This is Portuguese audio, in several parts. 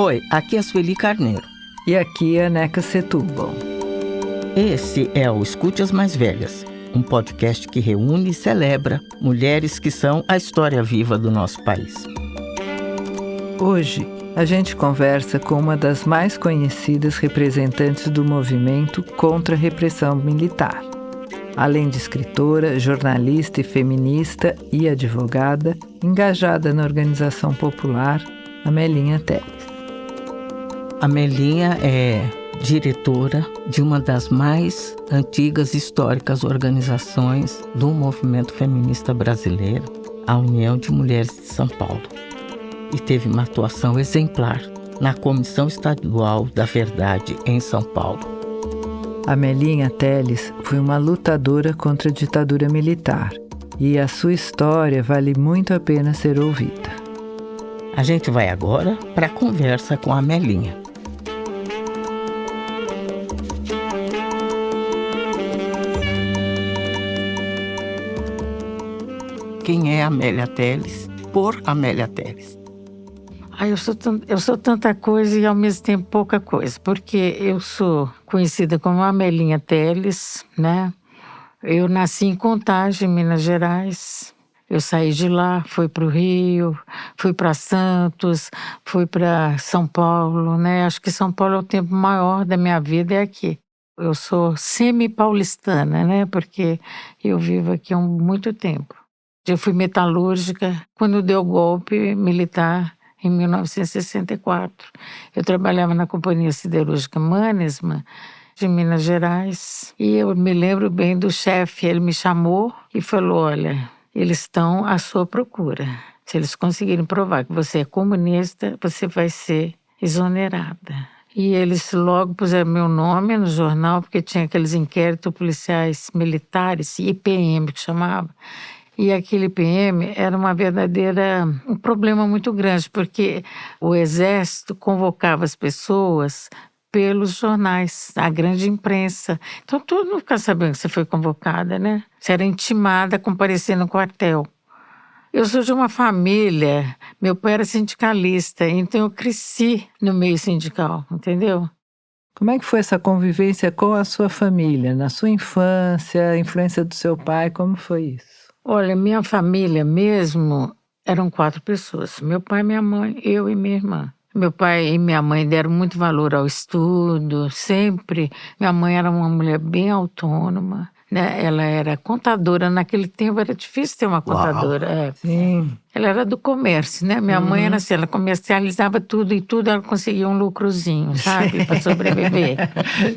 Oi, aqui é a Sueli Carneiro. E aqui é a Neca Setúbal. Esse é o Escute as Mais Velhas, um podcast que reúne e celebra mulheres que são a história viva do nosso país. Hoje, a gente conversa com uma das mais conhecidas representantes do movimento contra a repressão militar. Além de escritora, jornalista e feminista e advogada, engajada na organização popular, Amelinha Telles. Amelinha é diretora de uma das mais antigas e históricas organizações do movimento feminista brasileiro, a União de Mulheres de São Paulo, e teve uma atuação exemplar na Comissão Estadual da Verdade em São Paulo. Amelinha Telles foi uma lutadora contra a ditadura militar e a sua história vale muito a pena ser ouvida. A gente vai agora para a conversa com a Amelinha. Quem é Amélia Telles, por Amélia Telles? Eu sou tanta coisa e ao mesmo tempo pouca coisa, porque eu sou conhecida como Amelinha Telles, né? Eu nasci em Contagem, Minas Gerais. Eu saí de lá, fui para o Rio, fui para Santos, fui para São Paulo, né? Acho que São Paulo é o tempo maior da minha vida, é aqui. Eu sou semi-paulistana, né? Porque eu vivo aqui há muito tempo. Eu fui metalúrgica quando deu o golpe militar em 1964. Eu trabalhava na Companhia Siderúrgica Mannesmann, de Minas Gerais, e eu me lembro bem do chefe. Ele me chamou e falou: olha, eles estão à sua procura. Se eles conseguirem provar que você é comunista, você vai ser exonerada. E eles logo puseram meu nome no jornal, porque tinha aqueles inquéritos policiais militares, IPM que chamava. E aquele PM era um problema muito grande, porque o Exército convocava as pessoas pelos jornais, a grande imprensa. Então todo mundo ficava sabendo que você foi convocada, né? Você era intimada a comparecer no quartel. Eu sou de uma família, meu pai era sindicalista, então eu cresci no meio sindical, entendeu? Como é que foi essa convivência com a sua família, na sua infância, a influência do seu pai, como foi isso? Olha, minha família mesmo eram 4 pessoas. Meu pai, minha mãe, eu e minha irmã. Meu pai e minha mãe deram muito valor ao estudo, sempre. Minha mãe era uma mulher bem autônoma, né? Ela era contadora. Naquele tempo era difícil ter uma contadora. Sim. Ela era do comércio, né? Minha mãe era assim, ela comercializava tudo e tudo ela conseguia um lucrozinho, sabe? Para sobreviver.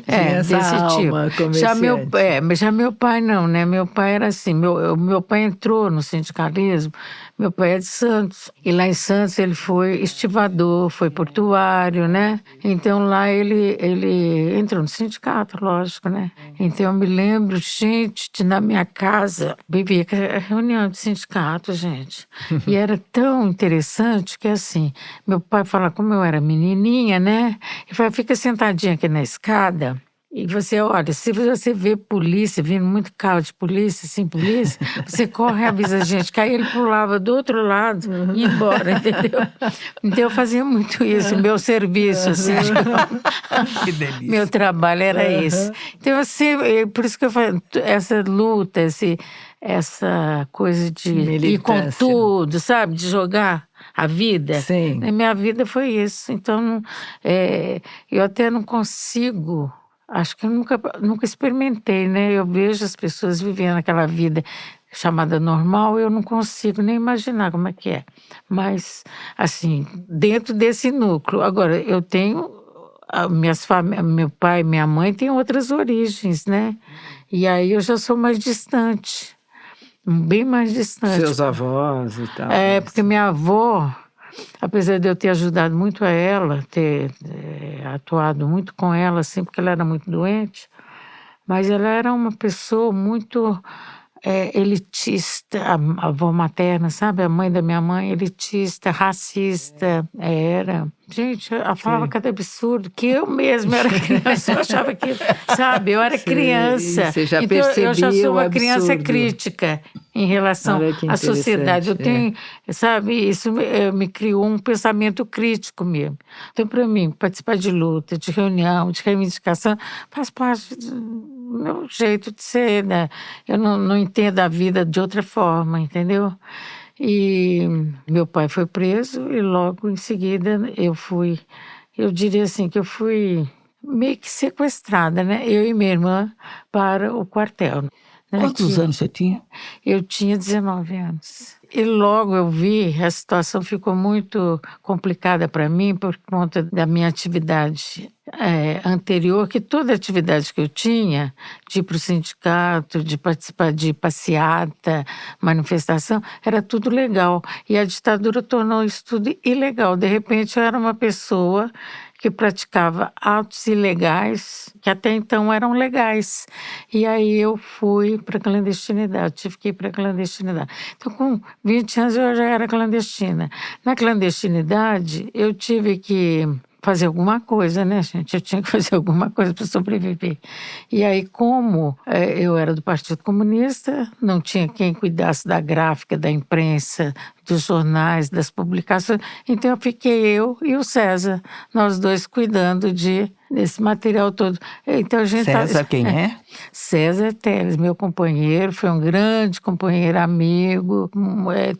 Essa desse alma tipo. Já meu pai não, né? Meu pai era assim, meu pai entrou no sindicalismo, meu pai é de Santos. E lá em Santos ele foi estivador, foi portuário, né? Então lá ele entrou no sindicato, lógico, né? Então eu me lembro, gente, na minha casa, vivia reunião de sindicato, gente. E era tão interessante que, assim, meu pai fala, como eu era menininha, né? Ele fala, fica sentadinha aqui na escada e você olha, se você vê polícia, vindo muito carro de polícia, sem polícia, você corre e avisa a gente, que aí ele pulava do outro lado e ia embora, entendeu? Então eu fazia muito isso, meu serviço, assim. Que delícia. Meu trabalho era esse. Então, assim, por isso que eu falo, essa luta, essa coisa de ir com tudo, sabe? De jogar a vida. Sim. Na minha vida foi isso. Então, eu até não consigo, acho que eu nunca experimentei, né? Eu vejo as pessoas vivendo aquela vida chamada normal, eu não consigo nem imaginar como é que é. Mas, assim, dentro desse núcleo. Agora, eu tenho meu pai e minha mãe têm outras origens, né? E aí eu já sou mais distante. Bem mais distante. Seus avós e tal. Porque minha avó, apesar de eu ter ajudado muito a ela, ter atuado muito com ela, assim, porque ela era muito doente, mas ela era uma pessoa muito elitista, a avó materna, sabe? A mãe da minha mãe, elitista, racista, era. Gente, ela falava cada absurdo, que eu mesma era criança, eu achava que, sabe, eu era criança. Você já então percebia eu já sou uma criança absurdo. crítica em relação à sociedade. Eu tenho, sabe, isso me criou um pensamento crítico mesmo. Então, para mim, participar de luta, de reunião, de reivindicação, faz parte do meu jeito de ser, né? Eu não entendo a vida de outra forma, entendeu? E meu pai foi preso e logo em seguida eu diria assim que eu fui meio que sequestrada, né? Eu e minha irmã para o quartel. Né? Quantos anos você tinha? Eu tinha 19 anos. E logo eu vi, a situação ficou muito complicada para mim por conta da minha atividade anterior, que toda atividade que eu tinha, de ir para o sindicato, de participar de passeata, manifestação, era tudo legal. E a ditadura tornou isso tudo ilegal. De repente eu era uma pessoa que praticava atos ilegais, que até então eram legais. E aí eu fui para a clandestinidade, tive que ir para a clandestinidade. Então, com 20 anos eu já era clandestina. Na clandestinidade, eu tive que fazer alguma coisa, né, gente? Eu tinha que fazer alguma coisa para sobreviver. E aí, como eu era do Partido Comunista, não tinha quem cuidasse da gráfica, da imprensa, dos jornais, das publicações, então eu fiquei eu e o César, nós dois cuidando desse material todo. Então, a gente César quem é? César Teles, meu companheiro, foi um grande companheiro, amigo.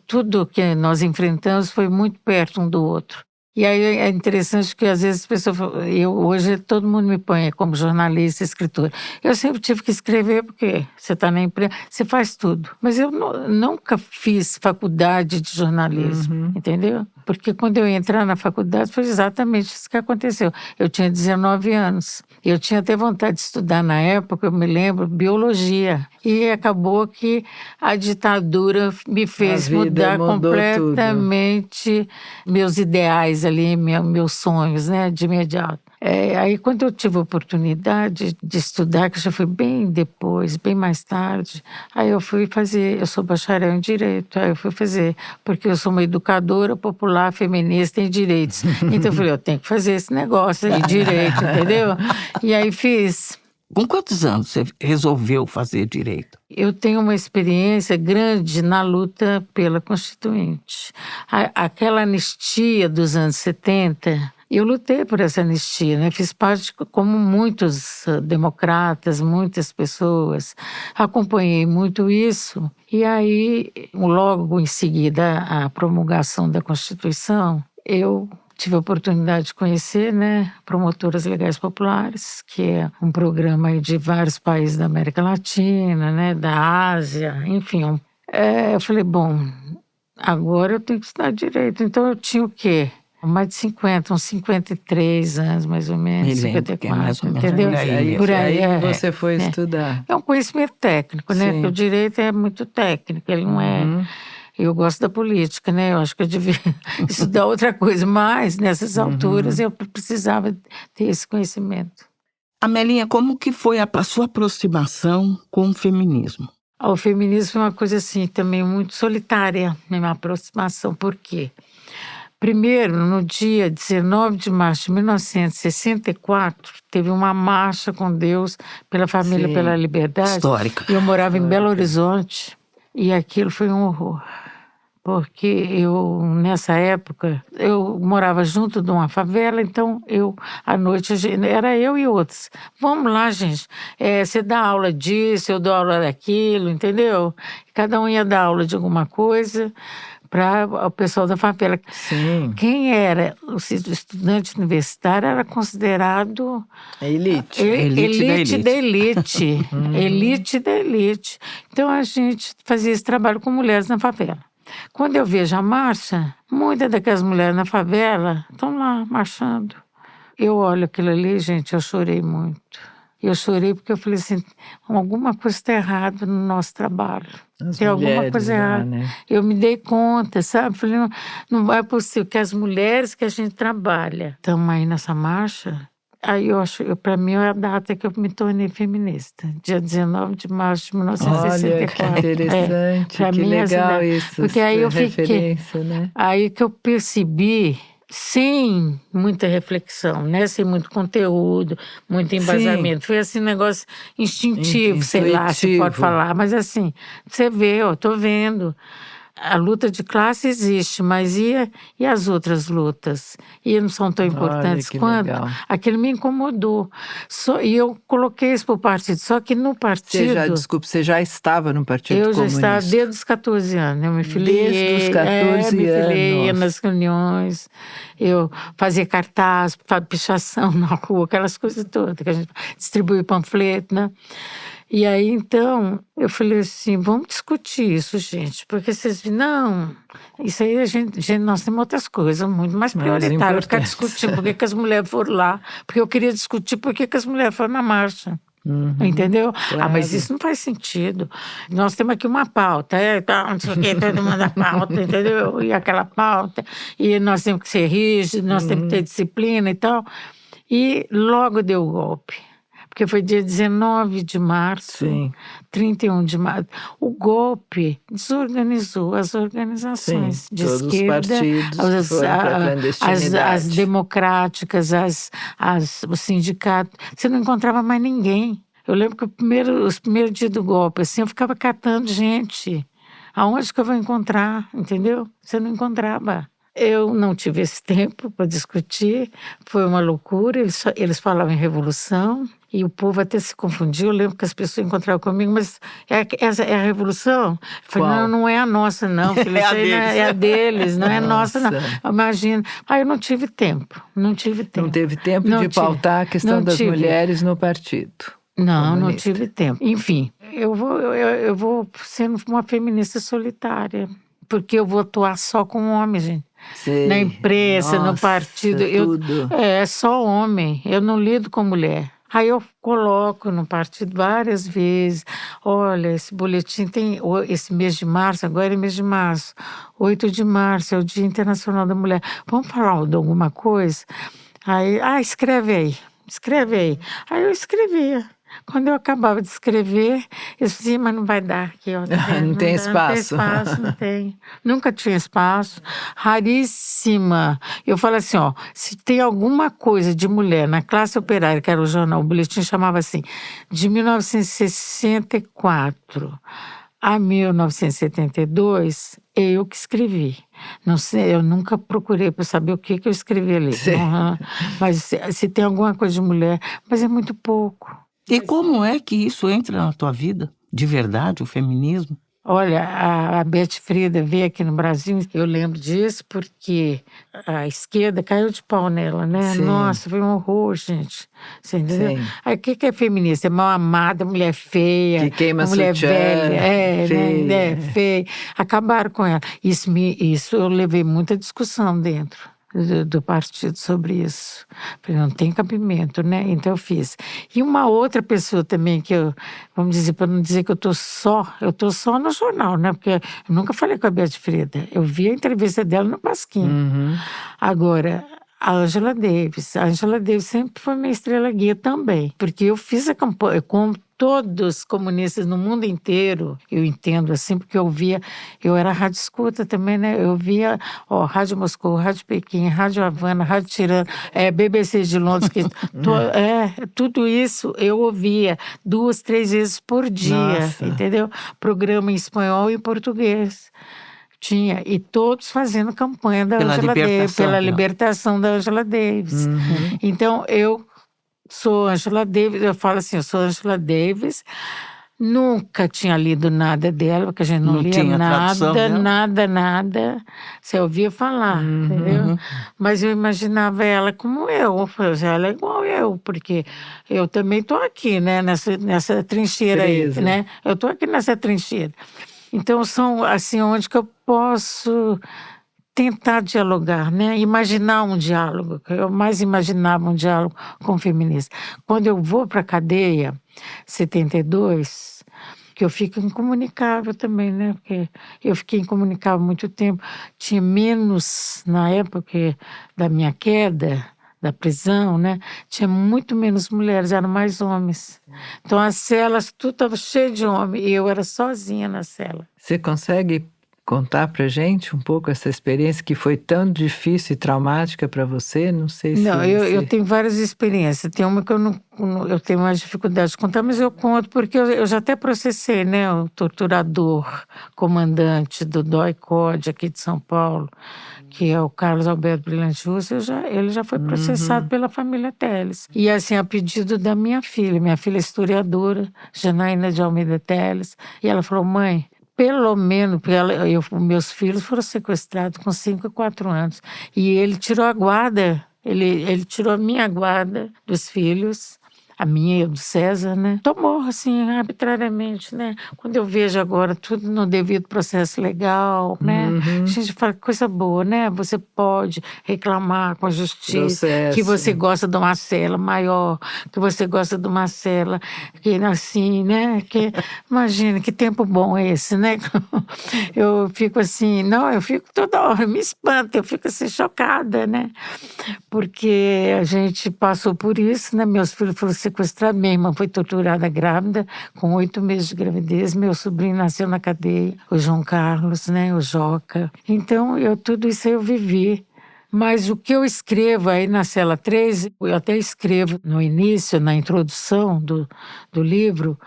Tudo que nós enfrentamos foi muito perto um do outro. E aí é interessante que às vezes as pessoas falam, hoje todo mundo me põe como jornalista, escritora. Eu sempre tive que escrever porque você está na empresa, você faz tudo. Mas eu nunca fiz faculdade de jornalismo, entendeu? Porque quando eu entrar na faculdade foi exatamente isso que aconteceu. Eu tinha 19 anos. Eu tinha até vontade de estudar na época, eu me lembro, biologia. E acabou que a ditadura me fez mudar completamente meus ideais ali, meus sonhos, né, de imediato. Aí quando eu tive a oportunidade de estudar, que já foi bem depois, bem mais tarde, aí eu fui fazer, eu sou bacharel em Direito, aí eu fui fazer, porque eu sou uma educadora popular, feminista em Direitos. Então eu falei, eu tenho que fazer esse negócio aí, Direito, entendeu? E aí fiz. Com quantos anos você resolveu fazer direito? Eu tenho uma experiência grande na luta pela Constituinte. Aquela anistia dos anos 70, eu lutei por essa anistia, né? Fiz parte, como muitos democratas, muitas pessoas, acompanhei muito isso. E aí, logo em seguida, a promulgação da Constituição, eu tive a oportunidade de conhecer, né, Promotoras Legais Populares, que é um programa aí de vários países da América Latina, né, da Ásia, enfim. Eu falei, bom, agora eu tenho que estudar direito. Então eu tinha o quê? Mais de 50, uns 53 anos, mais ou menos, 54, mais ou menos, entendeu? Por aí você foi estudar. É um conhecimento técnico, né? Sim. Porque o direito é muito técnico, ele não é... Eu gosto da política, né? Eu acho que eu devia estudar outra coisa, mas nessas alturas eu precisava ter esse conhecimento. Amelinha, como que foi a sua aproximação com o feminismo? O feminismo foi uma coisa assim também muito solitária, minha aproximação. Por quê? Primeiro, no dia 19 de março de 1964, teve uma marcha com Deus pela família, pela liberdade. Histórica. E eu morava em Belo Horizonte e aquilo foi um horror. Porque eu, nessa época, eu morava junto de uma favela, então à noite, era eu e outros. Vamos lá, gente, você dá aula disso, eu dou aula daquilo, entendeu? Cada um ia dar aula de alguma coisa para o pessoal da favela. Sim. Quem era o estudante universitário era considerado... Elite. Elite da elite. Elite da elite. Então a gente fazia esse trabalho com mulheres na favela. Quando eu vejo a marcha, muitas daquelas mulheres na favela estão lá marchando. Eu olho aquilo ali, gente, eu chorei muito. Eu chorei porque eu falei assim, alguma coisa está errada no nosso trabalho. Tem alguma coisa errada. Né? Eu me dei conta, sabe? Falei, não é possível que as mulheres que a gente trabalha estão aí nessa marcha. Aí para mim é a data que eu me tornei feminista, dia 19 de março de 1964. Olha, que interessante, Pra que mim, legal assim, isso, porque aí eu fiquei, referência, né? aí que eu percebi, sem muita reflexão, né? Sem muito conteúdo, muito embasamento. Foi assim, um negócio instintivo, sei lá, se pode Intuitivo. falar. Mas assim, você vê, eu tô vendo. A luta de classe existe, mas e as outras lutas? E não são tão importantes que quanto? legal. Aquilo me incomodou. E eu coloquei isso para o partido. Só que no partido... Você já estava no Partido Eu já Comunista? estava desde os 14 anos. Eu me filiei. Desde os 14 me filiei, ia anos. nas reuniões. Eu fazia cartaz, pichação na rua, aquelas coisas todas, que a gente distribui panfleto, né? E aí, então, eu falei assim, vamos discutir isso, gente. Porque vocês não, isso aí nós temos outras coisas muito mais prioritárias. Ficar discutindo por que as mulheres foram lá. Porque eu queria discutir por que as mulheres foram na marcha. Entendeu? Claro. Mas isso não faz sentido. Nós temos aqui uma pauta, não sei o que, todo mundo a pauta, entendeu? E aquela pauta, e nós temos que ser rígidos, nós temos que ter disciplina e tal. E logo deu o golpe. Porque foi dia 19 de março, Sim. 31 de março. O golpe desorganizou as organizações de todos esquerda, os partidos foram para a clandestinidade. as democráticas, os sindicatos. Você não encontrava mais ninguém. Eu lembro que os primeiros dias do golpe, assim, eu ficava catando gente. Aonde que eu vou encontrar, entendeu? Você não encontrava. Eu não tive esse tempo para discutir, foi uma loucura, eles falavam em revolução e o povo até se confundiu. Eu lembro que as pessoas encontravam comigo, mas essa é a revolução? Eu falei, não é a nossa não, filho, é a deles, não é a nossa não. Imagina. Aí eu não tive tempo. Não teve tempo de pautar a questão das mulheres no partido. Não tive tempo. Enfim, eu vou sendo uma feminista solitária, porque eu vou atuar só com homens, gente. Sei. Na imprensa, no partido. Tudo. É só homem, eu não lido com mulher. Aí eu coloco no partido várias vezes, olha, esse boletim tem, esse mês de março, agora é mês de março, 8 de março é o Dia Internacional da Mulher, vamos falar de alguma coisa? Aí, escreve aí. Aí eu escrevia. Quando eu acabava de escrever, eu dizia, mas não vai dar aqui. Não tem espaço. Não tem. Nunca tinha espaço. Raríssima. Eu falo assim, se tem alguma coisa de mulher na classe operária, que era o jornal, o boletim chamava assim, de 1964 a 1972, eu que escrevi. Não sei, eu nunca procurei para saber o que eu escrevi ali. Mas se tem alguma coisa de mulher, mas é muito pouco. E como é que isso entra na tua vida? De verdade, o feminismo? Olha, a Beth Frida veio aqui no Brasil, eu lembro disso porque a esquerda caiu de pau nela, né? Sim. Nossa, foi um horror, gente. Você entendeu? Sim. Aí o que é feminista? É mal amada, mulher feia, que queima mulher sutiã, velha, feia. feia. Acabaram com ela. Isso eu levei muita discussão dentro do partido sobre isso. Falei, não tem cabimento, né? Então eu fiz. E uma outra pessoa também que vamos dizer, para não dizer que eu tô só no jornal, né? Porque eu nunca falei com a Beth Frida. Eu vi a entrevista dela no Pasquim. Agora, a Angela Davis sempre foi minha estrela guia também, porque eu fiz a campanha com todos os comunistas no mundo inteiro, eu entendo assim, porque eu era rádio escuta também, né? Eu via Rádio Moscou, Rádio Pequim, Rádio Havana, Rádio Tirana, BBC de Londres, tudo isso eu ouvia 2, 3 vezes por dia, Nossa. entendeu? Programa em espanhol e em português. Tinha, e todos fazendo campanha da Angela Davis, pela libertação da Angela Davis. Então, eu sou Angela Davis, eu falo assim, eu sou Angela Davis, nunca tinha lido nada dela, porque a gente não lia nada. Você ouvia falar, entendeu? Mas eu imaginava ela como eu, ela é igual eu, porque eu também estou aqui, né, nessa trincheira Presa. aí, né? Eu estou aqui nessa trincheira. Então, são assim, onde que eu posso tentar dialogar, né? Imaginar um diálogo. Eu mais imaginava um diálogo com feminista. Quando eu vou para a cadeia, 72, que eu fico incomunicável também, né? Porque eu fiquei incomunicável há muito tempo. Tinha menos, na época da minha queda, da prisão, né? Tinha muito menos mulheres, eram mais homens. Então as celas, tudo estava cheio de homem e eu era sozinha na cela. Você consegue contar pra gente um pouco essa experiência que foi tão difícil e traumática para você? Não sei se... Não, eu tenho várias experiências. Tem uma que eu tenho mais dificuldade de contar, mas eu conto porque eu já até processei, né? O torturador, comandante do DOI-CODE aqui de São Paulo, que é o Carlos Alberto Brilhante Russo, ele já foi processado pela família Telles. E assim, a pedido da minha filha é historiadora, Janaína de Almeida Telles, e ela falou: mãe, pelo menos, porque meus filhos foram sequestrados com 5 e 4 anos. E ele tirou a guarda, ele tirou a minha guarda dos filhos, a minha e a do César, né? Tomou, assim, arbitrariamente, né? Quando eu vejo agora tudo no devido processo legal, né? A gente fala, coisa boa, né? Você pode reclamar com a justiça, que você gosta de uma cela maior, que você gosta de uma cela que, assim, né? Que, imagina, que tempo bom é esse, né? Eu fico assim, eu fico toda hora, me espanta, eu fico assim, chocada, né? Porque a gente passou por isso, né? Meus filhos foram sequestrados, minha irmã foi torturada grávida, com 8 meses de gravidez, meu sobrinho nasceu na cadeia, o João Carlos, né? O Joca. Então, tudo isso eu vivi. Mas o que eu escrevo aí na cela 3, eu até escrevo no início, na introdução do livro,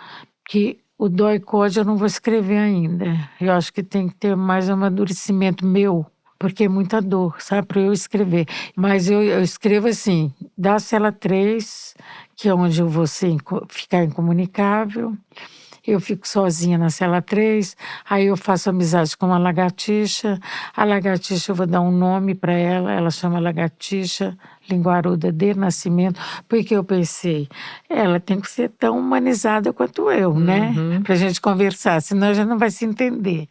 que o DOI-CODE eu não vou escrever ainda. Eu acho que tem que ter mais amadurecimento meu, porque é muita dor, sabe, para eu escrever. Mas eu escrevo assim, da cela 3, que é onde eu vou ficar incomunicável. Eu fico sozinha na cela 3, aí eu faço amizade com uma lagartixa. A lagartixa, eu vou dar um nome para ela chama Lagartixa Linguaruda de Nascimento, porque eu pensei, ela tem que ser tão humanizada quanto eu, né? Pra gente conversar, senão a gente não vai se entender.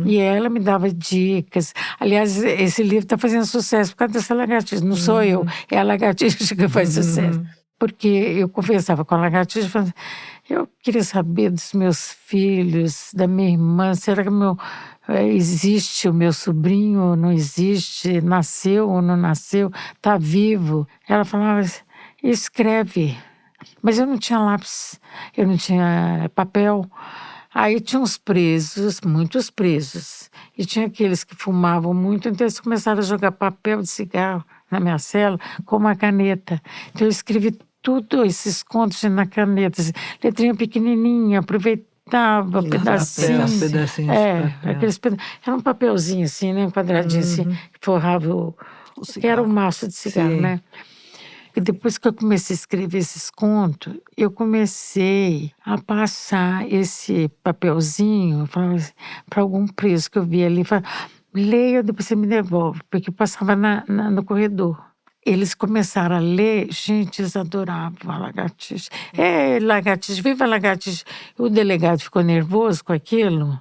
E ela me dava dicas. Aliás, esse livro está fazendo sucesso por causa dessa lagartixa. Não sou eu, é a lagartixa que faz sucesso. Porque eu conversava com a lagartixa, falando, eu queria saber dos meus filhos, da minha irmã, será que existe o meu sobrinho ou não existe? Nasceu ou não nasceu? Está vivo? Ela falava, escreve. Mas eu não tinha lápis, eu não tinha papel. Aí tinha uns presos, muitos presos, e tinha aqueles que fumavam muito, então eles começaram a jogar papel de cigarro na minha cela com uma caneta. Então eu escrevi tudo esses contos na caneta, letrinha pequenininha, aproveitava pedacinhos. Pedacinhos aqueles era um papelzinho assim, né, um quadradinho assim, que forrava o era um maço de cigarro, né? E depois que eu comecei a escrever esses contos, eu comecei a passar esse papelzinho para algum preso que eu via ali, falava, leia, depois você me devolve, porque eu passava no corredor. Eles começaram a ler, gente, eles adoravam a lagartixa. Lagartixa, viva a lagartixa. O delegado ficou nervoso com aquilo,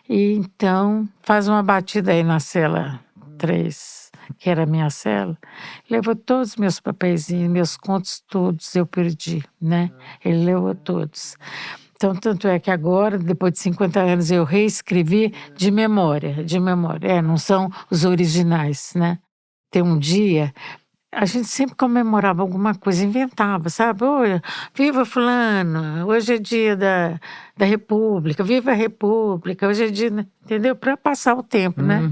e então faz uma batida aí na cela 3, que era a minha cela, levou todos os meus papeizinhos, meus contos todos eu perdi, né? Ele levou todos. Então, tanto é que agora, depois de 50 anos, eu reescrevi de memória. Não são os originais, né? Tem um dia... A gente sempre comemorava alguma coisa, inventava, sabe? Viva fulano, hoje é dia da República, viva a República, hoje é dia, entendeu? Para passar o tempo, né?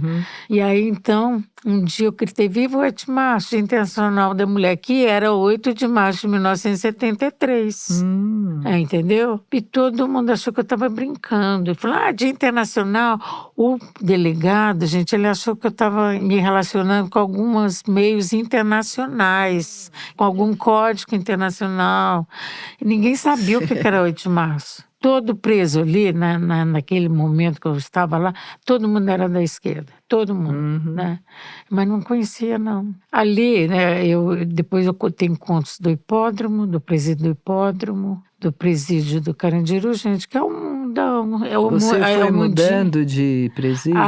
E aí, então, um dia eu gritei, viva o 8 de março, Dia Internacional da Mulher, que era 8 de março de 1973. Entendeu? E todo mundo achou que eu estava brincando. E falou, Dia Internacional. O delegado, gente, ele achou que eu estava me relacionando com alguns meios internacionais, com algum código internacional. E ninguém sabia o que era 8 de março. Todo preso ali, naquele momento que eu estava lá, todo mundo era da esquerda, todo mundo, né? Mas não conhecia, não. Ali, né, depois eu tenho contos do hipódromo, do presídio do hipódromo, do presídio do Carandiru, gente, que é um mundão. Você foi mudando de presídio?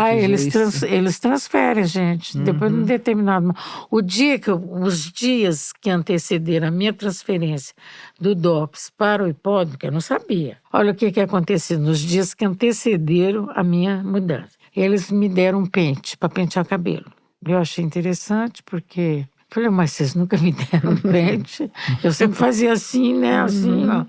Eles transferem, gente, depois de um determinado... Os dias que antecederam a minha transferência do DOPS para o hipódromo, que eu não sabia. Olha o que aconteceu nos dias que antecederam a minha mudança. Eles me deram um pente para pentear o cabelo. Eu achei interessante porque Falei, mas vocês nunca me deram dente? Eu sempre fazia assim, né? Assim, ó.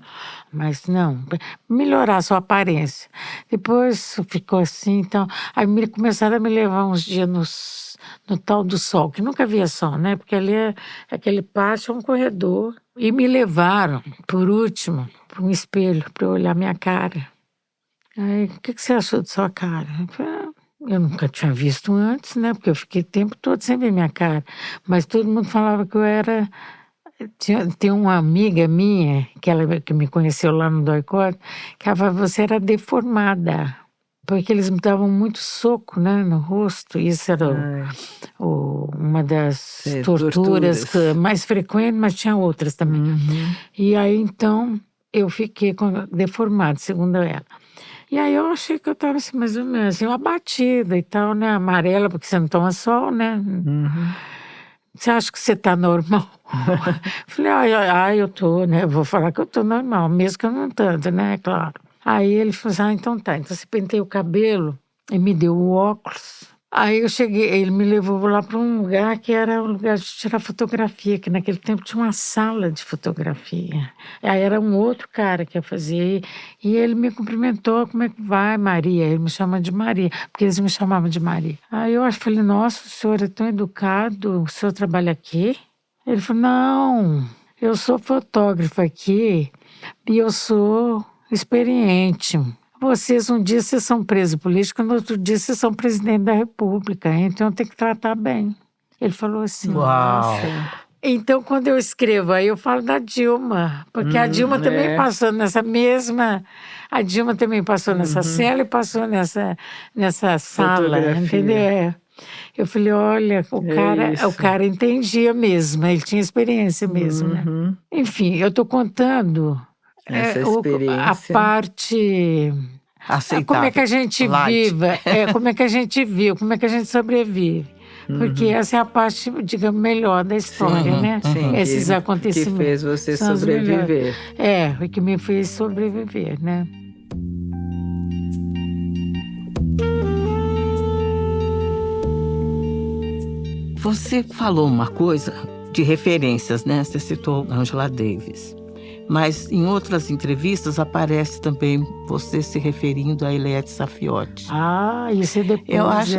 Mas não, melhorar a sua aparência. Depois ficou assim, então. Aí começaram a me levar uns dias no tal do sol, que nunca via sol, né? Porque ali aquele pátio é um corredor. E me levaram, por último, para um espelho, para eu olhar minha cara. Aí, o que você achou de sua cara? Eu nunca tinha visto antes, né? Porque eu fiquei o tempo todo sem ver minha cara. Mas todo mundo falava que eu era... Tem uma amiga minha, que me conheceu lá no Doicode, que ela falava, você era deformada. Porque eles me davam muito soco, né, no rosto. Isso era uma das torturas mais frequentes, mas tinha outras também. E aí, então, eu fiquei deformada, segundo ela. E aí eu achei que eu estava assim, mais ou menos, assim, abatida e tal, né? Amarela, porque você não toma sol, né? Você acha que você está normal? Falei, eu tô, né? Vou falar que eu tô normal, mesmo que eu não tanto, né? Claro. Aí ele falou assim, então tá. Então você pentei o cabelo e me deu o óculos. Aí eu cheguei, ele me levou lá para um lugar que era um lugar de tirar fotografia, que naquele tempo tinha uma sala de fotografia. Aí era um outro cara que ia fazer, e ele me cumprimentou, como é que vai, Maria? Ele me chama de Maria, porque eles me chamavam de Maria. Aí eu falei, nossa, o senhor é tão educado, o senhor trabalha aqui? Ele falou, não, eu sou fotógrafo aqui e eu sou experiente. Vocês, um dia vocês são presos políticos, no outro dia vocês são presidente da República, então tem que tratar bem. Ele falou assim. Uau! Nossa. Então, quando eu escrevo, aí eu falo da Dilma, porque a Dilma também passou nessa mesma... A Dilma também passou nessa cela e passou nessa sala, entendeu? Eu falei, olha, o cara entendia mesmo, ele tinha experiência mesmo, né? Enfim, eu estou contando... Essa experiência. A parte aceitável. Como é que a gente vive, como é que a gente vive, como é que a gente sobrevive. Porque essa é a parte, digamos, melhor da história, né? Sim, esses acontecimentos. Que fez você sobreviver. O que me fez sobreviver, né? Você falou uma coisa de referências, né? Você citou Angela Davis. Mas em outras entrevistas aparece também você se referindo a Eliette Saffioti. Isso é depois.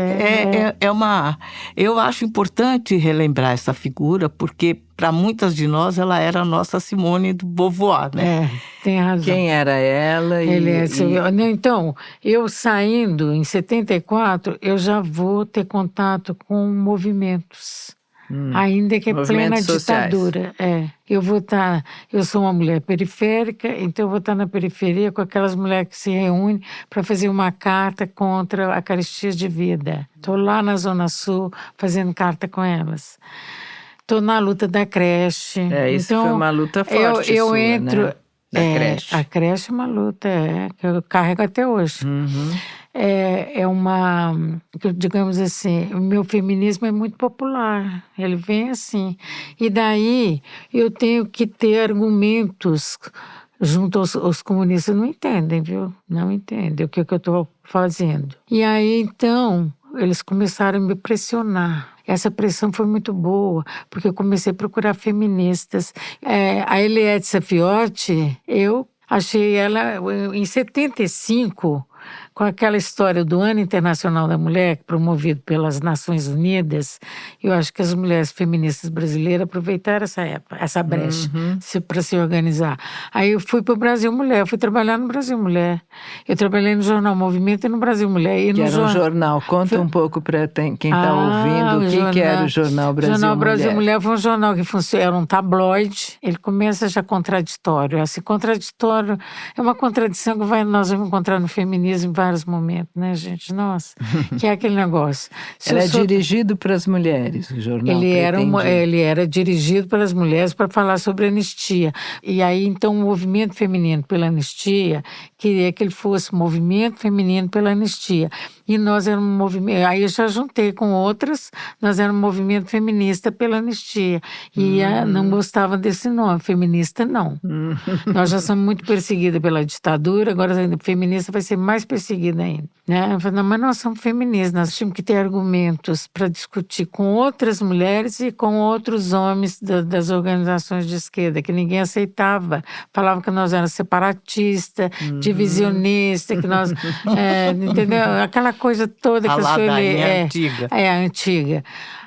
Eu acho importante relembrar essa figura, porque para muitas de nós ela era a nossa Simone de Beauvoir, né? Tem razão. Quem era ela? Então, eu saindo em 74, eu já vou ter contato com movimentos. Ainda que é plena ditadura. Eu sou uma mulher periférica, então eu vou estar na periferia com aquelas mulheres que se reúnem para fazer uma carta contra a carestia de vida. Estou lá na Zona Sul fazendo carta com elas. Estou na luta da creche. Isso então, foi uma luta forte eu sua, entro, né? Da creche. A creche é uma luta, que eu carrego até hoje. Digamos assim, o meu feminismo é muito popular, ele vem assim. E daí eu tenho que ter argumentos junto aos comunistas, não entendem, viu? Não entendem o que eu estou fazendo. E aí, então, eles começaram a me pressionar. Essa pressão foi muito boa, porque eu comecei a procurar feministas. A Eliette Saffioti, eu achei ela em 75, com aquela história do Ano Internacional da Mulher, promovido pelas Nações Unidas. Eu acho que as mulheres feministas brasileiras aproveitaram essa época, essa brecha, para se organizar. Aí eu fui para o Brasil Mulher, fui trabalhar no Brasil Mulher. Eu trabalhei no jornal Movimento e no Brasil Mulher. Que era um jornal. Conta um pouco para quem está ouvindo o que era o jornal Brasil Mulher. O jornal Brasil Mulher foi um jornal que era um tabloide. Ele começa já contraditório. Esse contraditório é uma contradição que nós vamos encontrar no feminismo em vários momentos, né, gente? Nossa, que é aquele negócio. Era dirigido para as mulheres, o jornal. Ele era dirigido pelas mulheres para falar sobre anistia. E aí, então, o movimento feminino pela anistia, queria que ele fosse Movimento Feminino pela Anistia. E nós éramos um movimento, aí eu já juntei com outras, nós éramos um movimento feminista pela anistia. E não gostava desse nome, feminista não. Nós já somos muito perseguidas pela ditadura, agora a feminista vai ser mais perseguida ainda. Né? Eu falei, não, mas nós somos feministas, nós tínhamos que ter argumentos para discutir com outras mulheres e com outros homens das organizações de esquerda, que ninguém aceitava. Falavam que nós éramos separatistas, divisionistas, que nós... entendeu? Aquela coisa toda que a Sueli antiga. É, a antiga.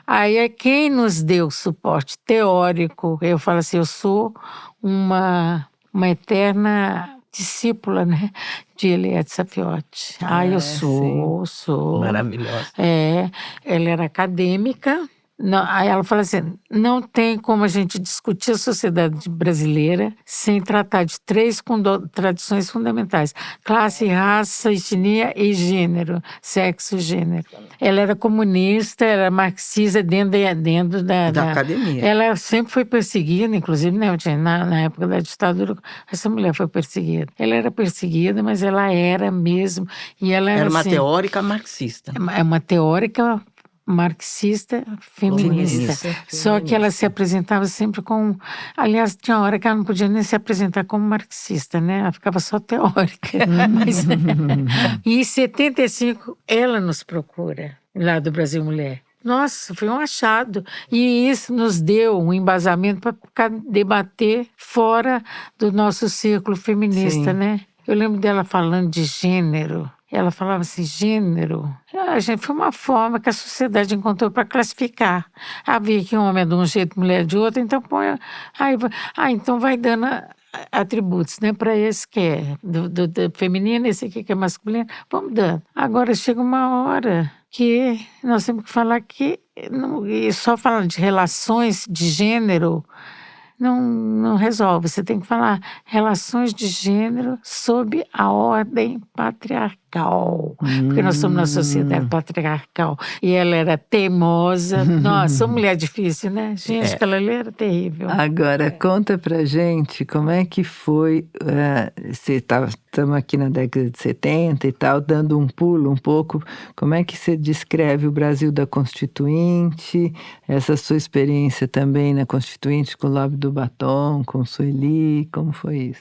Aí é quem nos deu suporte teórico. Eu falo assim, eu sou uma eterna discípula, né, de Eliette Saffioti. Eu sou. Maravilhosa. Ela era acadêmica. Não, aí ela fala assim, não tem como a gente discutir a sociedade brasileira sem tratar de 3 tradições fundamentais: classe, raça, etnia e gênero, sexo e gênero. Ela era comunista, era marxista dentro da academia. Ela sempre foi perseguida, inclusive, né, na época da ditadura, essa mulher foi perseguida. Ela era perseguida, mas ela era mesmo. E ela era uma assim, teórica marxista. É uma teórica marxista feminista. Só que ela se apresentava sempre como... Aliás, tinha hora que ela não podia nem se apresentar como marxista, né? Ela ficava só teórica. Mas, e em 75, ela nos procura, lá do Brasil Mulher. Nossa, foi um achado. E isso nos deu um embasamento para debater fora do nosso círculo feminista, né? Eu lembro dela falando de gênero. Ela falava assim, gênero, foi uma forma que a sociedade encontrou para classificar. Havia que um homem é de um jeito, mulher de outro, então põe... então vai dando atributos, né, para esse que é do feminino, esse aqui que é masculino, vamos dando. Agora chega uma hora que nós temos que falar que, e só falar de relações de gênero, não resolve. Você tem que falar relações de gênero sob a ordem patriarcal. Porque nós somos uma sociedade patriarcal. E ela era teimosa. Nossa, uma mulher difícil, né? Gente, aquela ali era terrível. Agora, conta pra gente como é que foi... Estamos aqui na década de 70 e tal, dando um pulo um pouco. Como é que você descreve o Brasil da Constituinte? Essa sua experiência também na Constituinte com o Lobby do Batom, com Sueli, como foi isso?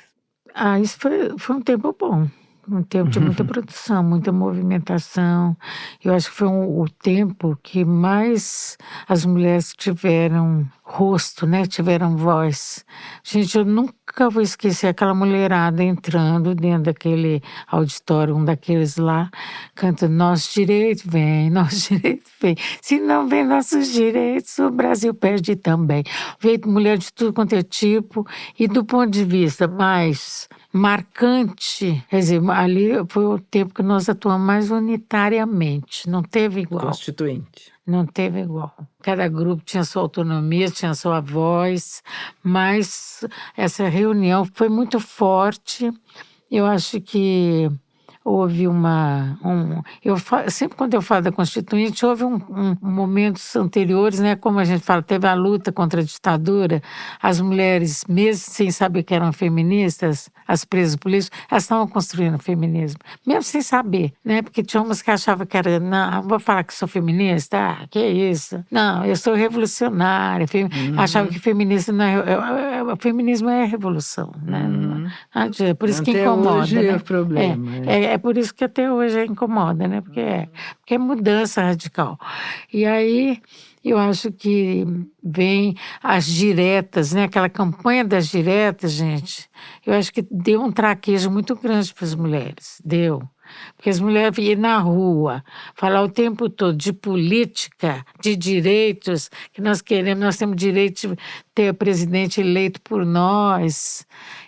Isso foi um tempo bom. Um tempo de muita produção, muita movimentação. Eu acho que foi o tempo que mais as mulheres tiveram rosto, né? Tiveram voz. Gente, eu nunca vou esquecer aquela mulherada entrando dentro daquele auditório, um daqueles lá, cantando nosso direito vem, nosso direito vem. Se não vem nossos direitos, o Brasil perde também. Veio mulher de tudo quanto é tipo. E do ponto de vista mais marcante, quer dizer, ali foi o tempo que nós atuamos mais unitariamente, não teve igual. Constituinte. Não teve igual. Cada grupo tinha sua autonomia, tinha sua voz, mas essa reunião foi muito forte. Eu acho que houve sempre quando eu falo da Constituinte, houve momentos anteriores, né? Como a gente fala, teve a luta contra a ditadura, as mulheres, mesmo sem saber que eram feministas, as presas políticas, elas estavam construindo o feminismo, mesmo sem saber, né? Porque tinha umas que achavam que era, não, vou falar que sou feminista, que é isso? Não, eu sou revolucionária, achava que feminista não o feminismo é revolução, né? Por isso que incomoda, hoje né? É o problema. É por isso que até hoje incomoda, né? Porque é mudança radical. E aí, eu acho que vem as diretas, né? Aquela campanha das diretas, gente, eu acho que deu um traquejo muito grande para as mulheres. Deu. Porque as mulheres iam na rua falar o tempo todo de política, de direitos, que nós queremos, nós temos direito de ter presidente eleito por nós.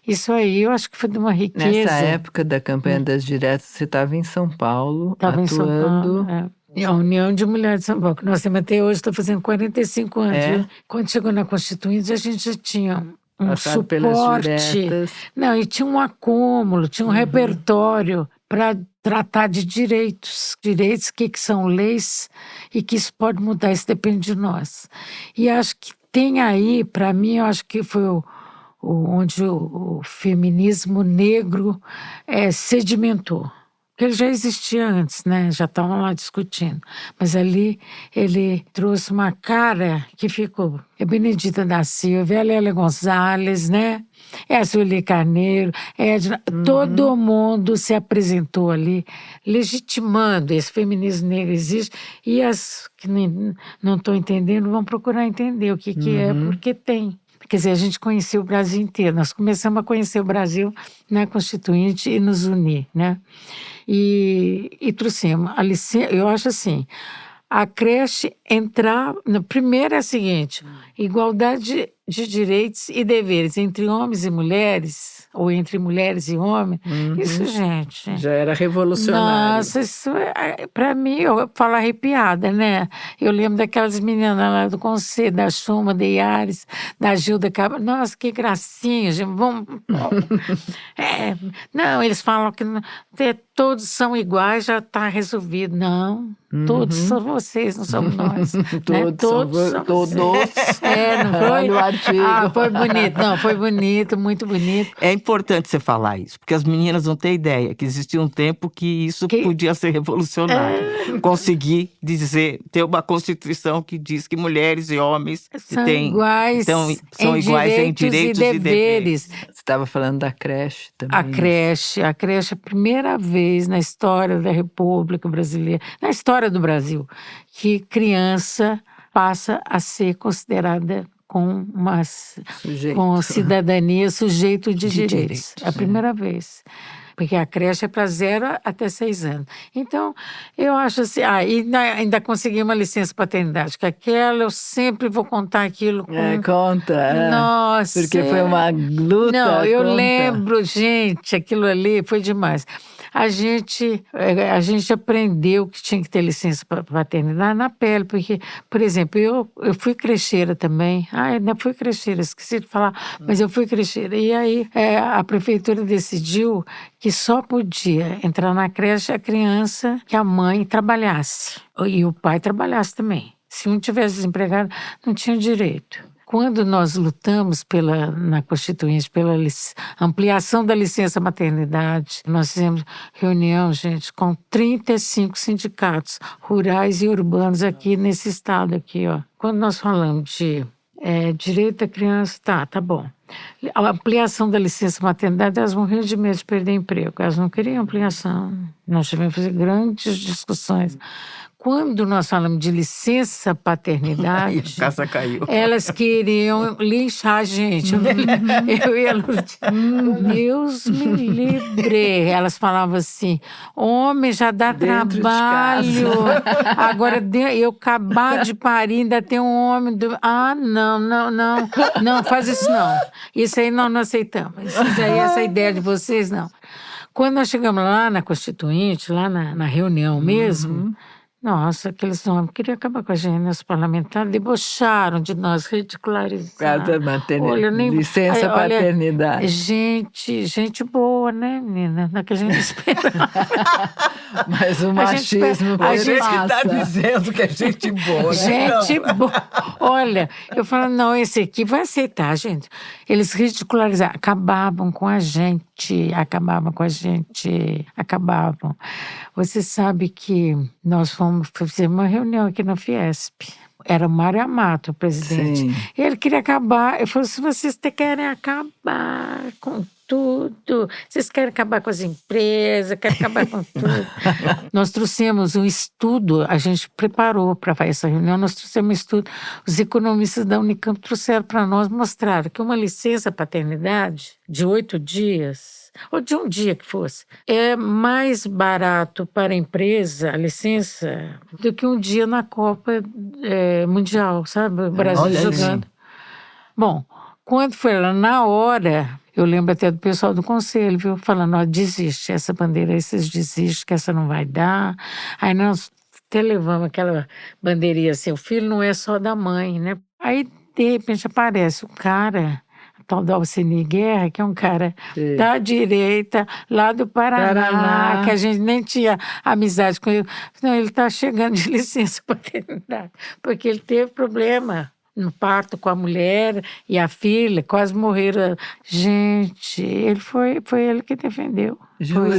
Isso aí eu acho que foi de uma riqueza. Nessa época da campanha das diretas, você estava em São Paulo, atuando... Em São Paulo, a União de Mulheres de São Paulo, que nós temos até hoje, estou fazendo 45 anos. Quando chegou na Constituinte, a gente já tinha um suporte. Não, e tinha um acúmulo, tinha um repertório para tratar de direitos, que são leis e que isso pode mudar, isso depende de nós. E acho que tem aí, para mim, eu acho que foi onde o feminismo negro sedimentou. Porque ele já existia antes, né? Já estavam lá discutindo. Mas ali ele trouxe uma cara que ficou. É Benedita da Silva, é a Lélia Gonzalez, né? É a Sueli Carneiro, todo mundo se apresentou ali, legitimando esse feminismo negro existe. E as que não estão entendendo vão procurar entender o que é, porque tem. Quer dizer, a gente conheceu o Brasil inteiro. Nós começamos a conhecer o Brasil na Constituinte e nos unir, né? E trouxemos a licença. Eu acho assim, a creche entrar... Primeiro é o seguinte, igualdade de direitos e deveres entre homens e mulheres, ou entre mulheres e homens. Isso, gente... Já era revolucionário. Nossa, isso para mim, eu falo arrepiada, né? Eu lembro daquelas meninas lá do Conselho, da Chuma, da Iares, da Gilda Cabral. Nossa, que gracinha, gente. Vamos... não, eles falam que todos são iguais, já está resolvido. Não, todos são vocês, não somos nós. Todos. Não foi? Olha o artigo. Foi bonito. Não, foi bonito, muito bonito. É importante você falar isso, porque as meninas não têm ideia que existia um tempo que isso podia ser revolucionário. Conseguir ter uma Constituição que diz que mulheres e homens são iguais em direitos e deveres. Você estava falando da creche também. A creche, a primeira vez na história da República Brasileira, na história do Brasil, que criança passa a ser considerada com cidadania, sujeito de direitos. É a primeira vez. Porque a creche é para 0 até 6 anos. Então, eu acho assim... e ainda consegui uma licença paternidade, que aquela eu sempre vou contar aquilo com... Conta. Nossa. Porque foi uma luta. Não, eu lembro, gente, aquilo ali foi demais. A gente aprendeu que tinha que ter licença para paternidade na pele, porque, por exemplo, eu fui crecheira também. Ainda fui crecheira, esqueci de falar, mas eu fui crecheira. E aí a prefeitura decidiu que só podia entrar na creche a criança que a mãe trabalhasse e o pai trabalhasse também. Se um tivesse desempregado, não tinha direito. Quando nós lutamos na Constituinte pela ampliação da licença maternidade, nós fizemos reunião, gente, com 35 sindicatos rurais e urbanos aqui nesse estado aqui, ó. Quando nós falamos de direito da criança, tá bom. A ampliação da licença maternidade, elas morriam de medo de perder emprego. Elas não queriam ampliação. Nós tivemos que fazer grandes discussões. Quando nós falamos de licença paternidade, a casa caiu. Elas queriam linchar a gente. Eu ia Deus me livre. Elas falavam assim, homem já dá dentro trabalho. Agora, eu acabar de parir, ainda tem um homem... Não, faz isso não. Isso aí não aceitamos. Isso aí, essa ideia de vocês, não. Quando nós chegamos lá na Constituinte, lá na reunião mesmo... Nossa, aqueles homens queriam acabar com a gente, os parlamentares debocharam de nós, ridicularizaram. Licença paternidade. Gente boa, né, menina? Não é que a gente esperava. Mas o machismo a gente está dizendo que é gente boa, né? Gente boa. Olha, eu falo, não, esse aqui vai aceitar, gente. Eles ridicularizaram, acabavam com a gente. Você sabe que nós fizemos uma reunião aqui na Fiesp. Era o Mário Amato, o presidente. Sim. Ele queria acabar. Eu falei, se vocês querem acabar com tudo, vocês querem acabar com as empresas, querem acabar com tudo. Nós trouxemos um estudo, a gente preparou para essa reunião, nós trouxemos um estudo, os economistas da Unicamp trouxeram para nós, mostraram que uma licença paternidade de 8 dias, ou de um dia que fosse, é mais barato para a empresa, a licença, do que um dia na Copa Mundial, sabe? O Brasil jogando. Bom, quando foi lá na hora, eu lembro até do pessoal do conselho, viu? Falando, desiste, essa bandeira aí vocês desistem, que essa não vai dar. Aí nós até levamos aquela bandeirinha assim, o filho não é só da mãe, né? Aí, de repente, aparece um cara... tal do Alcini Guerra, que é um cara da direita, lá do Paraná, que a gente nem tinha amizade com ele. Não, ele está chegando de licença paternidade, porque ele teve problema no parto com a mulher e a filha, quase morreram. Gente, foi ele que defendeu.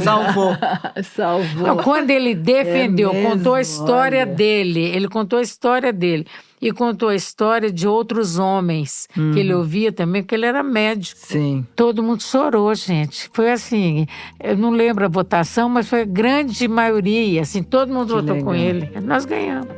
Salvou. Salvou. Quando ele defendeu, contou a história olha. dele, ele contou a história dele e contou a história de outros homens que ele ouvia também, porque ele era médico. Sim. Todo mundo chorou, gente. Foi assim, eu não lembro a votação, mas foi a grande maioria, assim, todo mundo votou com ele. Nós ganhamos.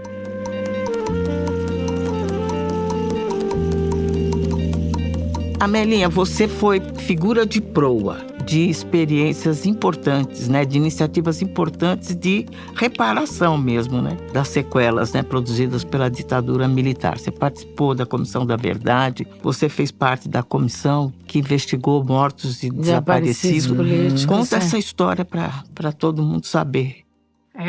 Amelinha, você foi figura de proa, de experiências importantes, né? De iniciativas importantes de reparação mesmo, né? Das sequelas, né? Produzidas pela ditadura militar. Você participou da Comissão da Verdade, você fez parte da comissão que investigou mortos e desaparecidos. Políticos, Conta essa história para todo mundo saber.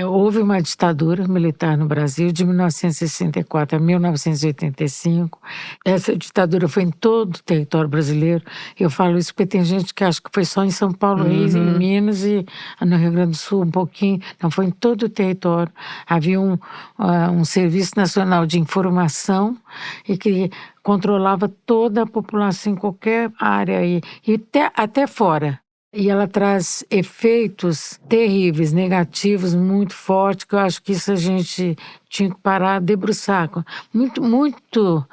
Houve uma ditadura militar no Brasil de 1964 a 1985. Essa ditadura foi em todo o território brasileiro. Eu falo isso porque tem gente que acha que foi só em São Paulo, Reis, em Minas e no Rio Grande do Sul um pouquinho. Não, foi em todo o território. Havia um Serviço Nacional de Informação e que controlava toda a população em qualquer área e até fora. E ela traz efeitos terríveis, negativos, muito fortes, que eu acho que isso a gente tinha que parar, debruçar. Muito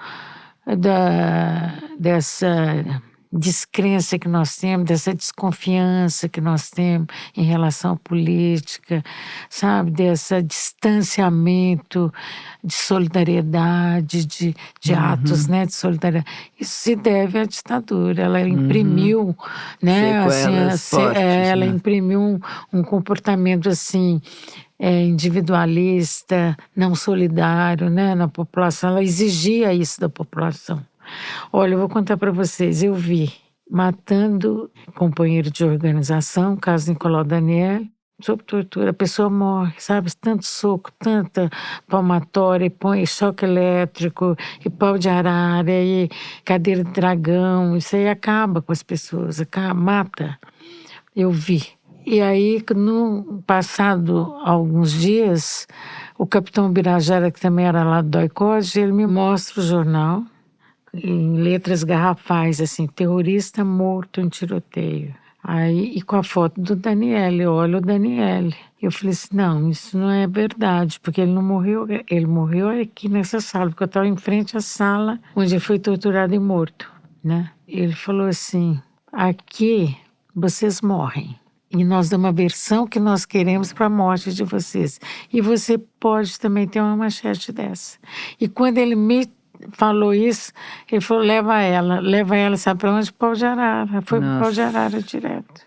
dessa descrença que nós temos, dessa desconfiança que nós temos em relação à política, sabe? Desse distanciamento de solidariedade, de atos, né, de solidariedade. Isso se deve à ditadura. Ela imprimiu, né, assim, fortes, ela né? imprimiu um comportamento assim individualista, não solidário, né, na população. Ela exigia isso da população. Olha, eu vou contar para vocês, eu vi matando companheiro de organização, caso Nicolau Daniel, sob tortura, a pessoa morre, sabe? Tanto soco, tanta palmatória, e põe choque elétrico, e pau de arara, e cadeira de dragão, isso aí acaba com as pessoas, mata. Eu vi. E aí, no passado alguns dias, o capitão Birajara, que também era lá do DOI-CODE, ele me mostra o jornal, em letras garrafais, assim, terrorista morto em tiroteio. Aí, e com a foto do Daniele, olha o Daniele. Eu falei assim, não, isso não é verdade, porque ele não morreu, ele morreu aqui nessa sala, porque eu estava em frente à sala onde ele foi torturado e morto, né? Ele falou assim, aqui vocês morrem. E nós damos uma versão que nós queremos para a morte de vocês. E você pode também ter uma manchete dessa. E quando ele me falou isso, ele falou, leva ela, sabe para onde? Pau de Arara. Foi para Pau de Arara direto.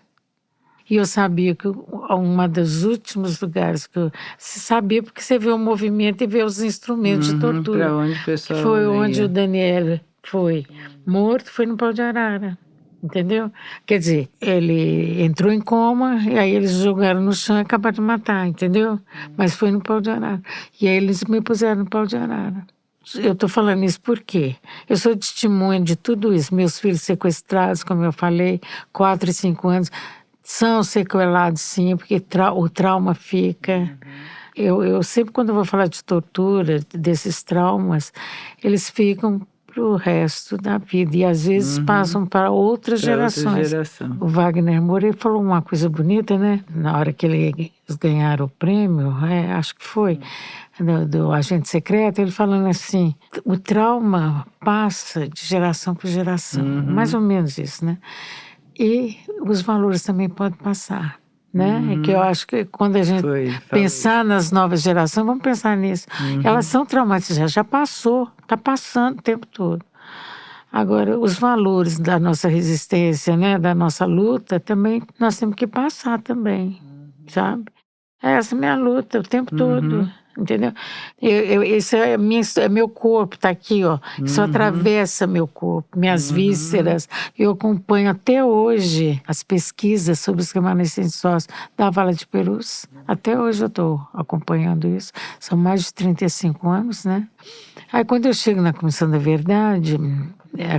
E eu sabia que uma dos últimos lugares que você sabia, porque você vê o movimento e vê os instrumentos de tortura. Para onde o pessoal foi ia. onde o Daniel foi morto, foi no Pau de Arara. Entendeu? Quer dizer, ele entrou em coma e aí eles jogaram no chão e acabaram de matar, entendeu? Mas foi no Pau de Arara. E aí eles me puseram no Pau de Arara. Eu estou falando isso porque eu sou testemunha de tudo isso. Meus filhos sequestrados, como eu falei, 4 e 5 anos, são sequelados sim, porque o trauma fica. Eu sempre, quando eu vou falar de tortura, desses traumas, eles ficam para o resto da vida e às vezes passam para outras gerações. O Wagner Moura falou uma coisa bonita, né? Na hora que eles ganharam o prêmio, acho que foi, do agente secreto, ele falando assim, o trauma passa de geração para geração, mais ou menos isso, né? E os valores também podem passar, né? É que eu acho que quando a gente pensar nas novas gerações, vamos pensar nisso. Elas são traumatizadas, já passou, está passando o tempo todo. Agora, os valores da nossa resistência, né, da nossa luta, também nós temos que passar também, sabe? Essa é a minha luta o tempo todo. Entendeu? Isso é meu corpo, está aqui, ó. Isso atravessa meu corpo, minhas vísceras. Eu acompanho até hoje as pesquisas sobre os remanescentes sócios da Vala de Perus. Até hoje eu estou acompanhando isso. São mais de 35 anos, né? Aí quando eu chego na Comissão da Verdade,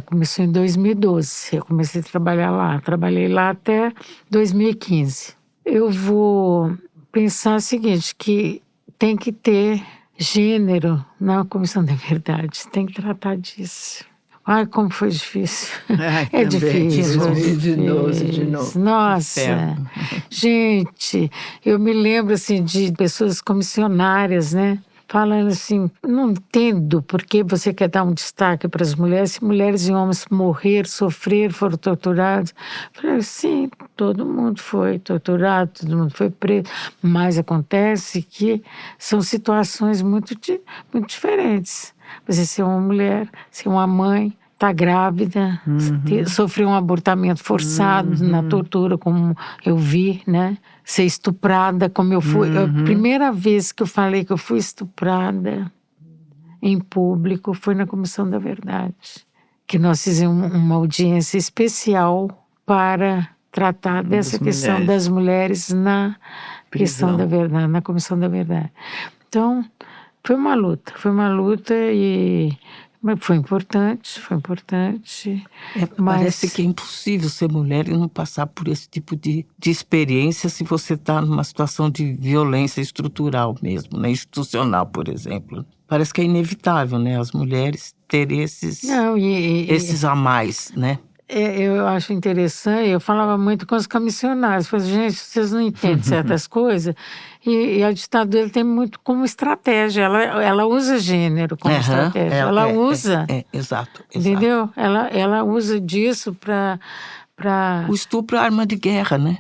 começou em 2012. Eu comecei a trabalhar lá. Trabalhei lá até 2015. Eu vou pensar o seguinte, que tem que ter Gênero na Comissão da Verdade. Tem que tratar disso. Ai, como foi difícil. É difícil. De novo. Nossa, gente, eu me lembro assim de pessoas comissionárias, né? Falando assim, não entendo por que você quer dar um destaque para as mulheres, se mulheres e homens morrer, sofrer, foram torturados. Eu falei, sim, todo mundo foi torturado, todo mundo foi preso, mas acontece que são situações muito diferentes. Você ser uma mulher, ser uma mãe, estar grávida, sofrer um abortamento forçado na tortura, como eu vi, né? Ser estuprada, como eu fui. A primeira vez que eu falei que eu fui estuprada em público foi na Comissão da Verdade, que nós fizemos uma audiência especial para tratar dessa questão das mulheres na questão da verdade, na Comissão da Verdade. Então, foi uma luta mas foi importante. Mas parece que é impossível ser mulher e não passar por esse tipo de experiência se você está numa situação de violência estrutural mesmo, né? Institucional, por exemplo. Parece que é inevitável, né? As mulheres terem esses a mais, né? Eu acho interessante, eu falava muito com os comissionários, falei, gente, vocês não entendem certas coisas, e a ditadura tem muito como estratégia, ela usa gênero como estratégia, ela usa. Exato. Entendeu? Ela usa disso para... O estupro é arma de guerra, né?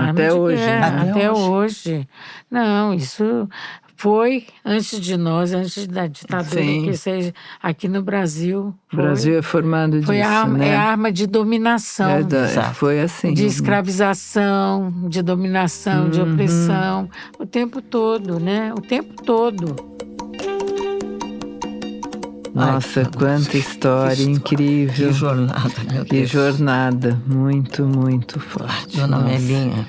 Até hoje. Até hoje. Não, isso... Foi antes de nós, antes da ditadura que seja aqui no Brasil. O Brasil é formado disso, né? É arma de dominação. Foi assim. De escravização, de dominação, de opressão. O tempo todo, né? O tempo todo. Nossa, quanta história incrível. Que jornada, meu Deus. Que jornada. Muito, muito forte. Dona Melinha.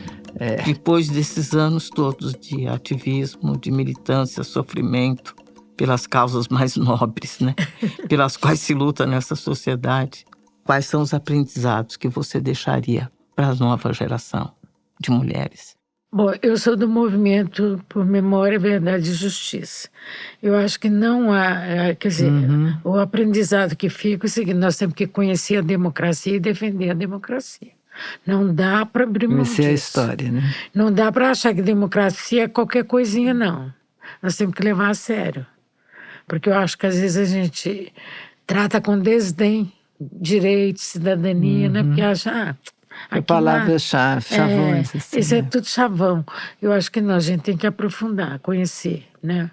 Depois desses anos todos de ativismo, de militância, sofrimento, pelas causas mais nobres, né? Pelas quais se luta nessa sociedade, quais são os aprendizados que você deixaria para a nova geração de mulheres? Bom, eu sou do movimento por Memória, Verdade e Justiça. Eu acho que não há, quer dizer, o aprendizado que fica é o seguinte, nós temos que conhecer a democracia e defender a democracia. Não dá para abrir mão disso. Essa é a história, né? Não dá para achar que democracia é qualquer coisinha, não. Nós temos que levar a sério. Porque eu acho que às vezes a gente trata com desdém direito, cidadania, né? Porque acha... a palavra-chave, chavões. Assim, isso é tudo chavão. Eu acho que não, a gente tem que aprofundar, conhecer, né?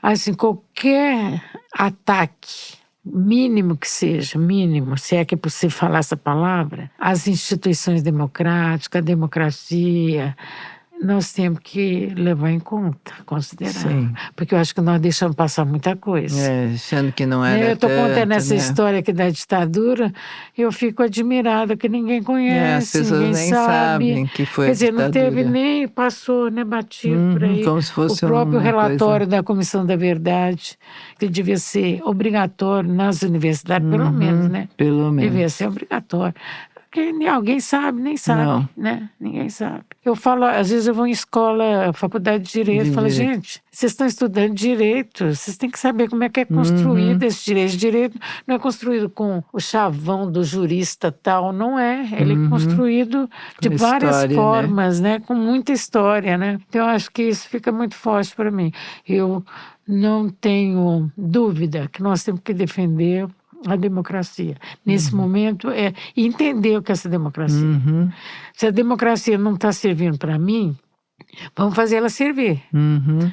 Assim, qualquer ataque... mínimo que seja, mínimo, se é que é possível falar essa palavra, as instituições democráticas, a democracia, nós temos que levar em conta, considerar. Sim. Porque eu acho que nós deixamos passar muita coisa. Achando que não era Eu estou contando essa né? história aqui da ditadura, eu fico admirada que ninguém conhece, as pessoas ninguém nem sabe. sabem que foi Quer dizer, a ditadura. não teve nem, passou, né, batido por aí. Como se fosse o próprio relatório coisa... da Comissão da Verdade, que devia ser obrigatório nas universidades, pelo menos, né? Pelo menos. Devia ser obrigatório. Porque alguém sabe, nem sabe, Não. né? Ninguém sabe. Eu falo, às vezes eu vou em escola, faculdade de Direito, falo, gente, vocês estão estudando Direito, vocês têm que saber como é que é construído esse Direito. Esse Direito não é construído com o chavão do jurista tal, não é. Ele é construído de várias história, formas, né? Com muita história, né? Então, eu acho que isso fica muito forte para mim. Eu não tenho dúvida que nós temos que defender a democracia. Nesse momento, entender o que é essa democracia. Se a democracia não está servindo para mim, vamos fazer ela servir.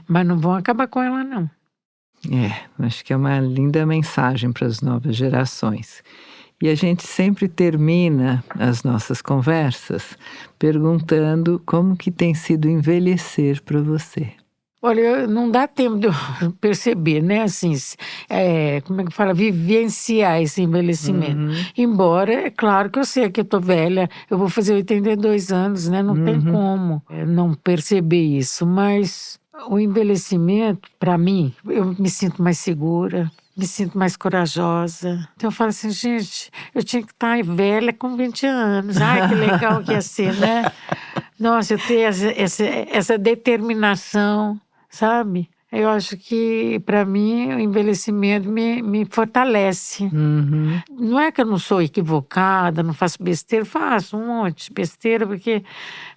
Mas não vão acabar com ela, não. Acho que é uma linda mensagem para as novas gerações. E a gente sempre termina as nossas conversas perguntando como que tem sido envelhecer para você. Olha, não dá tempo de eu perceber, né? Assim, como é que fala? Vivenciar esse envelhecimento. Embora, é claro que eu sei que eu tô velha, eu vou fazer 82 anos, né? Não tem como não perceber isso. Mas o envelhecimento, para mim, eu me sinto mais segura, me sinto mais corajosa. Então eu falo assim, gente, eu tinha que estar velha com 20 anos. Ai, que legal que ia ser, né? Nossa, eu ter essa determinação, sabe? Eu acho que, para mim, o envelhecimento me fortalece. Não é que eu não sou equivocada, não faço besteira, faço um monte de besteira, porque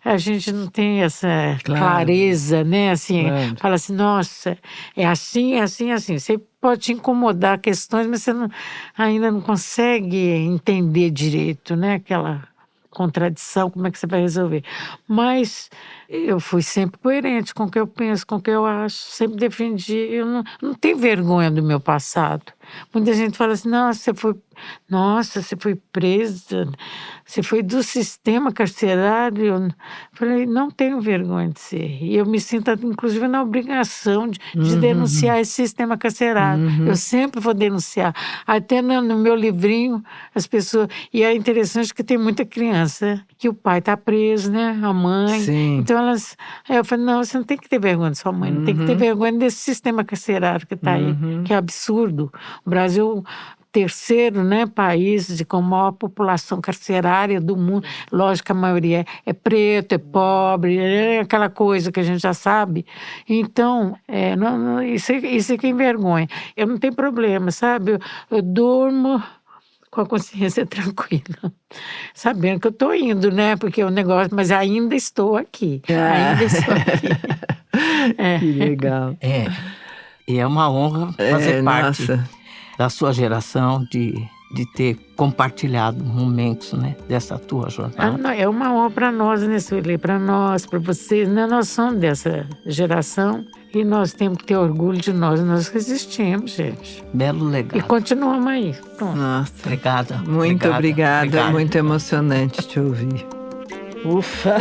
a gente não tem essa clareza, né? Assim, fala assim, nossa, é assim, é assim, é assim. Você pode te incomodar questões, mas você ainda não consegue entender direito, né? Aquela contradição, como é que você vai resolver? Mas eu fui sempre coerente com o que eu penso, com o que eu acho, sempre defendi. Eu não tenho vergonha do meu passado. Muita gente fala assim, você foi presa, você foi do sistema carcerário. Eu falei, não tenho vergonha de ser. E eu me sinto, inclusive, na obrigação de denunciar esse sistema carcerário. Eu sempre vou denunciar. Até no meu livrinho, as pessoas... E é interessante que tem muita criança que o pai está preso, né? A mãe. Sim. Então, eu falei, não, você não tem que ter vergonha de sua mãe, não tem que ter vergonha desse sistema carcerário que está aí, que é absurdo. O Brasil, terceiro, né, país com maior população carcerária do mundo. Lógico que a maioria é preto, é pobre, é aquela coisa que a gente já sabe. Então, isso é que envergonha. Eu não tenho problema, sabe? Eu durmo com a consciência tranquila, sabendo que eu estou indo, né? Porque o negócio, mas ainda estou aqui. Ainda estou aqui. Que legal. E é uma honra fazer parte da sua geração, de ter compartilhado momentos, né, dessa tua jornada. É uma honra para nós, né, Sueli? Para nós, para vocês, né? Nós somos dessa geração e nós temos que ter orgulho de nós resistimos, gente. Belo legado. E continuamos aí. Pronto. Nossa, obrigada. Muito obrigada. Muito emocionante te ouvir. Ufa!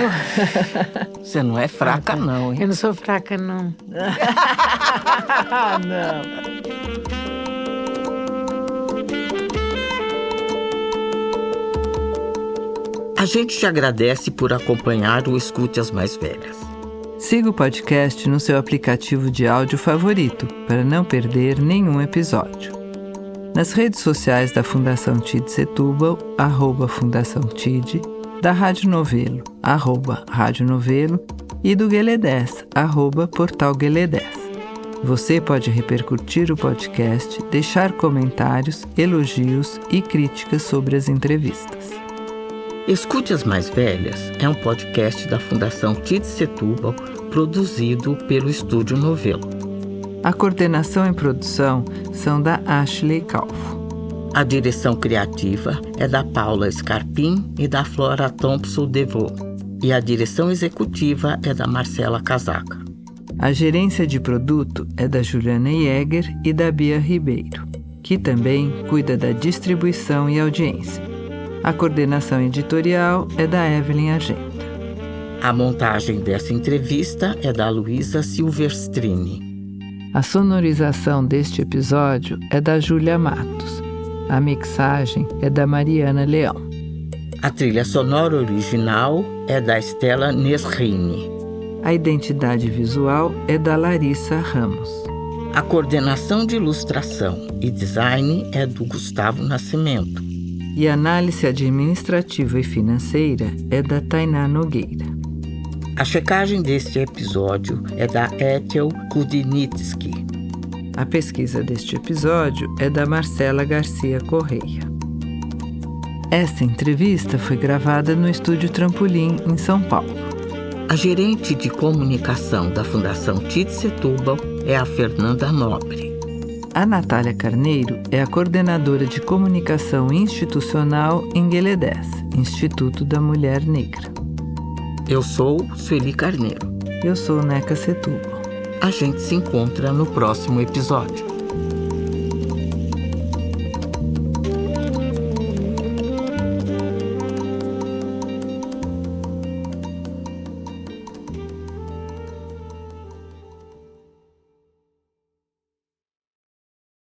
Você não é fraca, não, hein? Eu não sou fraca, não. Não. A gente te agradece por acompanhar o Escute as Mais Velhas. Siga o podcast no seu aplicativo de áudio favorito para não perder nenhum episódio. Nas redes sociais da Fundação TID Setúbal, @Fundação TID, da Rádio Novelo, @Rádio Novelo e do Guelé10, @Portal Guelé10. Você pode repercutir o podcast, deixar comentários, elogios e críticas sobre as entrevistas. Escute as Mais Velhas é um podcast da Fundação TID Setúbal, produzido pelo Estúdio Novelo. A coordenação e produção são da Ashley Calfo. A direção criativa é da Paula Scarpim e da Flora Thompson-Devaux. E a direção executiva é da Marcela Casaca. A gerência de produto é da Juliana Jäger e da Bia Ribeiro, que também cuida da distribuição e audiência. A coordenação editorial é da Evelyn Argenta. A montagem dessa entrevista é da Luísa Silvestrini. A sonorização deste episódio é da Júlia Matos. A mixagem é da Mariana Leão. A trilha sonora original é da Estela Nesrini. A identidade visual é da Larissa Ramos. A coordenação de ilustração e design é do Gustavo Nascimento. E a análise administrativa e financeira é da Tainá Nogueira. A checagem deste episódio é da Ethel Kudinitsky. A pesquisa deste episódio é da Marcela Garcia Correia. Esta entrevista foi gravada no Estúdio Trampolim, em São Paulo. A gerente de comunicação da Fundação TID Setúbal é a Fernanda Nobre. A Natália Carneiro é a coordenadora de comunicação institucional em Guelé10, Instituto da Mulher Negra. Eu sou Sueli Carneiro. Eu sou Neca Setúbal. A gente se encontra no próximo episódio.